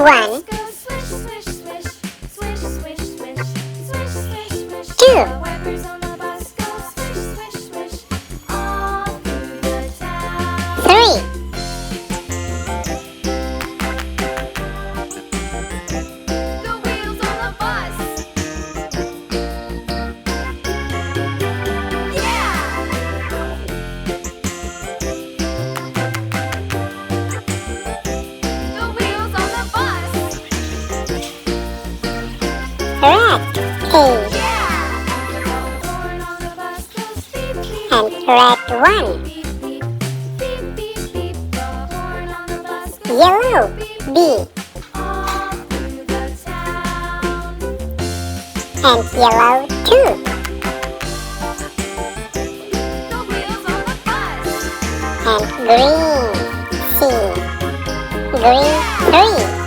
One, Go swish, swish, swish, swish, swish, swish, swish, swish, swish. two, The wipers on the bus go swish, swish, swish, all through the town. three, The wheels on the bus. Yeah! The wheels on the bus. red, A, Yeah! The horn on the bus goes beep, beep, and beep. red one, Beep, beep, beep, beep, beep. The horn on the bus goes yellow, beep, B, all through the town. and yellow two, The wheels on the bus. and green, C, green three,